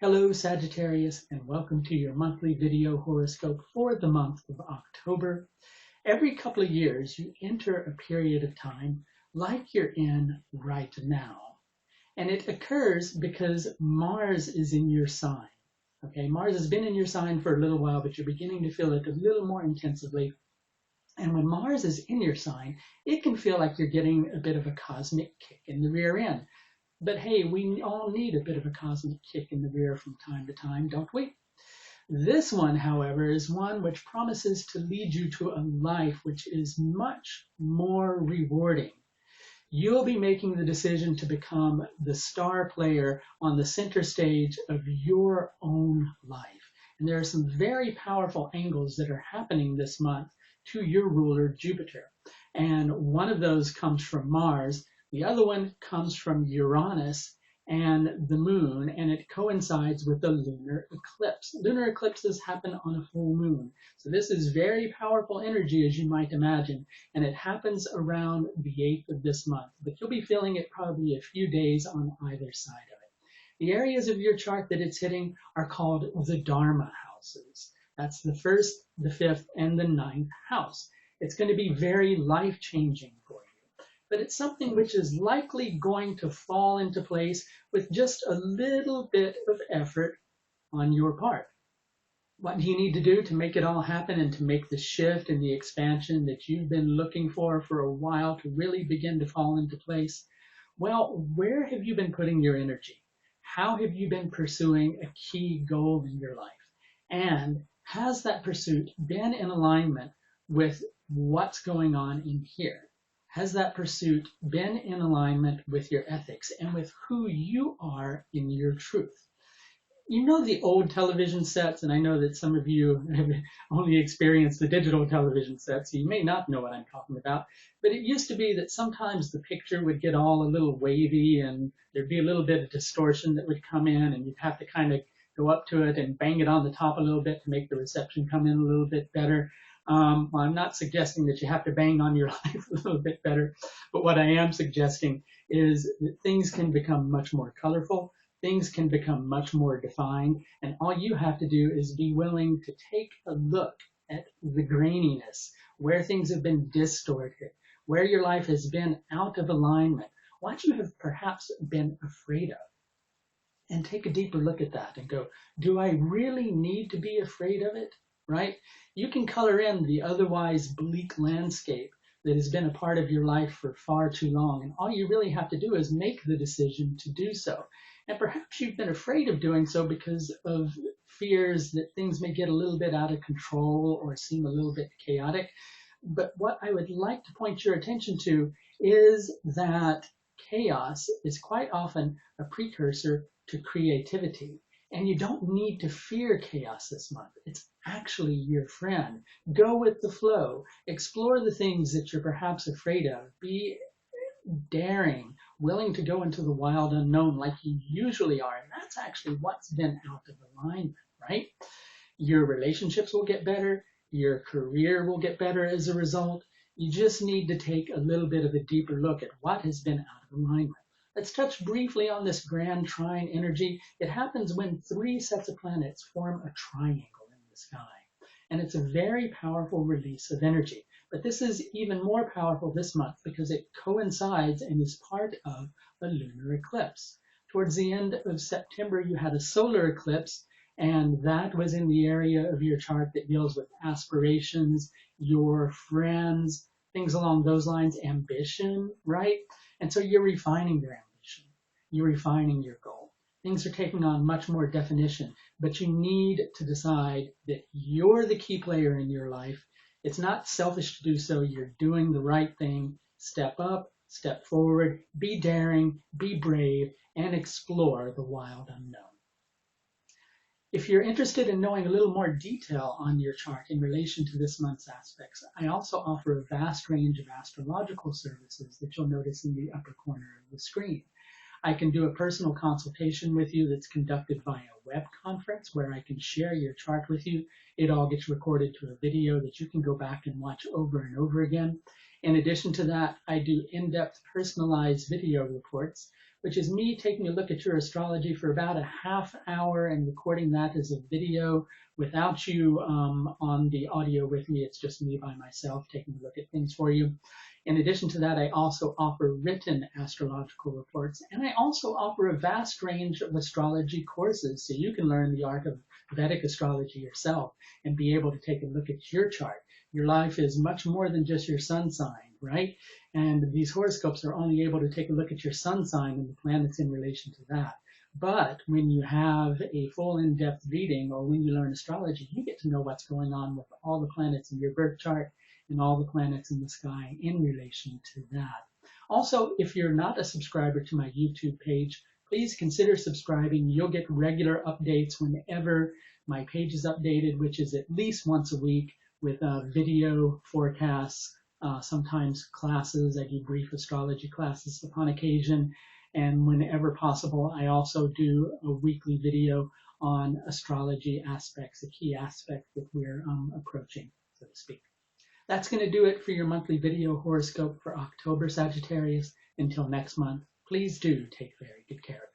Hello Sagittarius, and welcome to your monthly video horoscope for the month of October. Every couple of years you enter a period of time like you're in right now. And it occurs because Mars is in your sign. Okay, Mars has been in your sign for a little while, but you're beginning to feel it a little more intensively. And when Mars is in your sign, it can feel like you're getting a bit of a cosmic kick in the rear end. But hey, we all need a bit of a cosmic kick in the rear from time to time, don't we? This one, however, is one which promises to lead you to a life which is much more rewarding. You'll be making the decision to become the star player on the center stage of your own life. And there are some very powerful angles that are happening this month to your ruler, Jupiter. And one of those comes from Mars. The other one comes from Uranus and the moon, and it coincides with the lunar eclipse. Lunar eclipses happen on a full moon. So this is very powerful energy, as you might imagine, and it happens around the 8th of this month. But you'll be feeling it probably a few days on either side of it. The areas of your chart that it's hitting are called the Dharma houses. That's the 1st, the 5th, and the 9th house. It's going to be very life-changing for you. But it's something which is likely going to fall into place with just a little bit of effort on your part. What do you need to do to make it all happen and to make the shift and the expansion that you've been looking for a while to really begin to fall into place? Well, where have you been putting your energy? How have you been pursuing a key goal in your life? And has that pursuit been in alignment with what's going on in here? Has that pursuit been in alignment with your ethics and with who you are in your truth? You know the old television sets, and I know that some of you have only experienced the digital television sets, so you may not know what I'm talking about, but it used to be that sometimes the picture would get all a little wavy and there'd be a little bit of distortion that would come in, and you'd have to kind of go up to it and bang it on the top a little bit to make the reception come in a little bit better. Well, I'm not suggesting that you have to bang on your life a little bit better, but what I am suggesting is that things can become much more colorful, things can become much more defined, and all you have to do is be willing to take a look at the graininess, where things have been distorted, where your life has been out of alignment, what you have perhaps been afraid of. And take a deeper look at that and go, do I really need to be afraid of it? Right? You can color in the otherwise bleak landscape that has been a part of your life for far too long. And all you really have to do is make the decision to do so. And perhaps you've been afraid of doing so because of fears that things may get a little bit out of control or seem a little bit chaotic. But what I would like to point your attention to is that chaos is quite often a precursor to creativity. And you don't need to fear chaos this month. It's actually your friend. Go with the flow. Explore the things that you're perhaps afraid of. Be daring, willing to go into the wild unknown like you usually are. And that's actually what's been out of alignment, right? Your relationships will get better. Your career will get better as a result. You just need to take a little bit of a deeper look at what has been out of alignment. Let's touch briefly on this Grand Trine energy. It happens when 3 sets of planets form a triangle in the sky. And it's a very powerful release of energy. But this is even more powerful this month because it coincides and is part of a lunar eclipse. Towards the end of September, you had a solar eclipse, and that was in the area of your chart that deals with aspirations, your friends, things along those lines, ambition, right? And so you're refining your ambition. You're refining your goal. Things are taking on much more definition, but you need to decide that you're the key player in your life. It's not selfish to do so. You're doing the right thing. Step up, step forward, be daring, be brave, and explore the wild unknown. If you're interested in knowing a little more detail on your chart in relation to this month's aspects, I also offer a vast range of astrological services that you'll notice in the upper corner of the screen. I can do a personal consultation with you that's conducted via web conference where I can share your chart with you. It all gets recorded to a video that you can go back and watch over and over again. In addition to that, I do in-depth personalized video reports which is me taking a look at your astrology for about a half hour and recording that as a video without you on the audio with me. It's just me by myself taking a look at things for you. In addition to that, I also offer written astrological reports, and I also offer a vast range of astrology courses so you can learn the art of Vedic astrology yourself and be able to take a look at your chart. Your life is much more than just your sun sign, right? And these horoscopes are only able to take a look at your sun sign and the planets in relation to that. But when you have a full in-depth reading, or when you learn astrology, you get to know what's going on with all the planets in your birth chart and all the planets in the sky in relation to that. Also, if you're not a subscriber to my YouTube page, please consider subscribing. You'll get regular updates whenever my page is updated, which is at least once a week, with video forecasts, sometimes classes. I do brief astrology classes upon occasion. And whenever possible, I also do a weekly video on astrology aspects, a key aspect that we're approaching, so to speak. That's going to do it for your monthly video horoscope for October, Sagittarius. Until next month, please do take very good care of